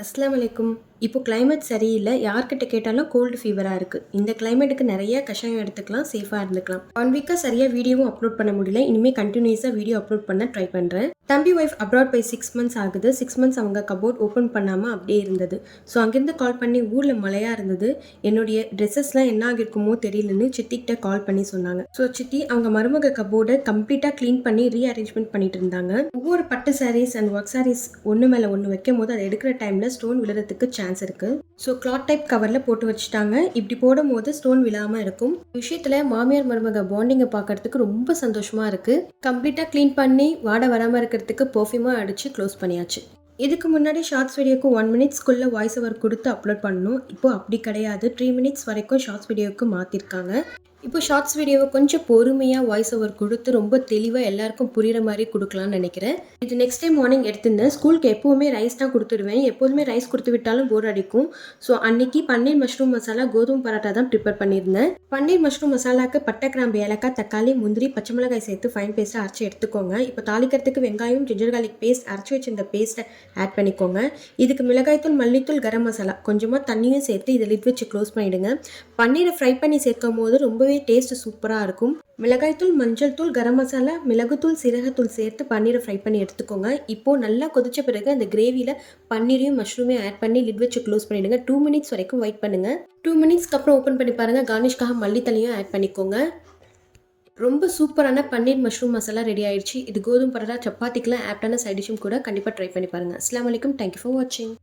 அஸ்ஸலாமு அலைக்கும். இப்போ கிளைமேட் சரியில்ல. யார்கிட்ட கேட்டாலும் கோல்டு ஃபீவரா இருக்கு. இந்த கிளைமேட்டுக்கு நெறைய கஷாயம் எடுத்துக்கலாம். சேஃபா இருந்துக்கலாம். 1 வீக்கா சரியா வீடியோவும் அப்லோட் பண்ண முடியல. இனிமே கன்டினியூஸா வீடியோ அப்லோட் பண்ண ட்ரை பண்றேன். தம்பி ஒய்ஃப் அப்ராட் போய் 6 மந்த்ஸ் ஆகுது. 6 மந்த்ஸ் அவங்க கபோர்ட் ஓப்பன் பண்ணாம அப்படியே இருந்தது. ஸோ அங்கேருந்து கால் பண்ணி ஊர்ல மழையா இருந்தது. என்னுடைய ட்ரெஸ்ஸஸ்லாம் என்ன ஆகிருக்குமோ தெரியலன்னு சித்திக்கிட்ட கால் பண்ணி சொன்னாங்க. ஸோ சித்தி அவங்க மருமக கபோர்டை கம்ப்ளீட்டா க்ளீன் பண்ணி ரீஅரேஞ்ச்மெண்ட் பண்ணிட்டு இருந்தாங்க. ஒவ்வொரு பட்டு சாரீஸ் அண்ட் ஒர்க் சாரீஸ் ஒன்று மேலே ஒன்று வைக்கும் போது அதை எடுக்கிற டைம்ல ஸ்டோன் விழுறதுக்கு சான்ஸ் இருக்கு. ஸோ கிளாத் டைப் கவர்ல போட்டு வச்சுட்டாங்க. இப்படி போடும் போது ஸ்டோன் விழாம இருக்கும். விஷயத்துல மாமியார் மருமக பாண்டிங்கை பார்க்கறதுக்கு ரொம்ப சந்தோஷமா இருக்கு. கம்ப்ளீட்டா க்ளீன் பண்ணி வாட வராம இருக்கிறதுக்கு பெர்ஃப்யூமா அடிச்சு க்ளோஸ் பண்ணியாச்சு. இதுக்கு முன்னாடி ஷார்ட்ஸ் வீடியோக்கு 1 மினிட்ஸ்க்குள்ள வாய்ஸ் ஓவர் கொடுத்து அப்லோட் பண்ணணும். இப்போ அப்படி கிடையாது. 3 மினிட்ஸ் வரைக்கும் ஷார்ட்ஸ் வீடியோவுக்கு மாத்திருக்காங்க. இப்போ ஷார்ட்ஸ் வீடியோவை கொஞ்சம் பொறுமையாக வாய்ஸ் ஓவர் கொடுத்து ரொம்ப தெளிவாக எல்லாருக்கும் புரிகிற மாதிரி கொடுக்கலாம்னு நினைக்கிறேன். இது நெக்ஸ்ட் டைம் மார்னிங் எடுத்திருந்தேன். ஸ்கூலுக்கு எப்போவுமே ரைஸ் தான் கொடுத்துருவேன். எப்போதுமே ரைஸ் கொடுத்து விட்டாலும் போர் அடிக்கும். ஸோ அன்னைக்கு பன்னீர் மஷ்ரூம் மசாலா கோதுமை பரோட்டா தான் ப்ரிப்பேர் பண்ணியிருந்தேன். பன்னீர் மஷ்ரூம் மசாலாவுக்கு பட்டை, கிராம்பு, ஏலக்காய், தக்காளி, முந்திரி, பச்சை மிளகாய் சேர்த்து ஃபைன் பேஸ்ட்டாக அரைச்சி எடுத்துக்கோங்க. இப்போ தாளிக்கிறதுக்கு வெங்காயம், ஜிஞ்சர் கார்லிக் பேஸ்ட் அரைச்சி வச்சிருந்த பேஸ்ட்டை ஆட் பண்ணிக்கோங்க. இதுக்கு மிளகாய்த்தூள், மல்லித்தூள், கரம் மசாலா கொஞ்சமாக தண்ணியும் சேர்த்து இதை லிட் வச்சு க்ளோஸ் பண்ணிவிடுங்க. பன்னீரை ஃப்ரை பண்ணி சேர்க்கும் போது ரொம்பவே டேஸ்ட் சூப்பராக இருக்கும். மிளகாய்த்தூள், மஞ்சள் தூள், கரம் மசாலா, மிளகுத்தூள், சீரகத்தூள் சேர்த்து பன்னீரை ஃப்ரை பண்ணி எடுத்துக்கோங்க. இப்போது நல்லா கொதிச்ச பிறகு அந்த கிரேவியில் பன்னீரையும் மஷ்ரூமையும் ஆட் பண்ணி லிட் வச்சு க்ளோஸ் பண்ணிவிடுங்க. 2 மினிட்ஸ் வரைக்கும் வெயிட் பண்ணுங்கள். 2 மினிட்ஸ்க்கு அப்புறம் ஓப்பன் பண்ணி பாருங்கள். கார்னிஷ்காக மல்லித்தலையும் ஆட் பண்ணிக்கோங்க. ரொம்ப சூப்பரான பன்னீர் மஷ்ரூம் மசாலா ரெடி ஆயிடுச்சு. இது கோதுமை பரோட்டா, சப்பாத்திக்கெலாம் ஆப்டான சைட் டிஷ்ஷும் கூட. கண்டிப்பாக ட்ரை பண்ணி பாருங்கள். அஸ்ஸலாமு அலைக்கும். தேங்க்யூ ஃபார் வாட்சிங்.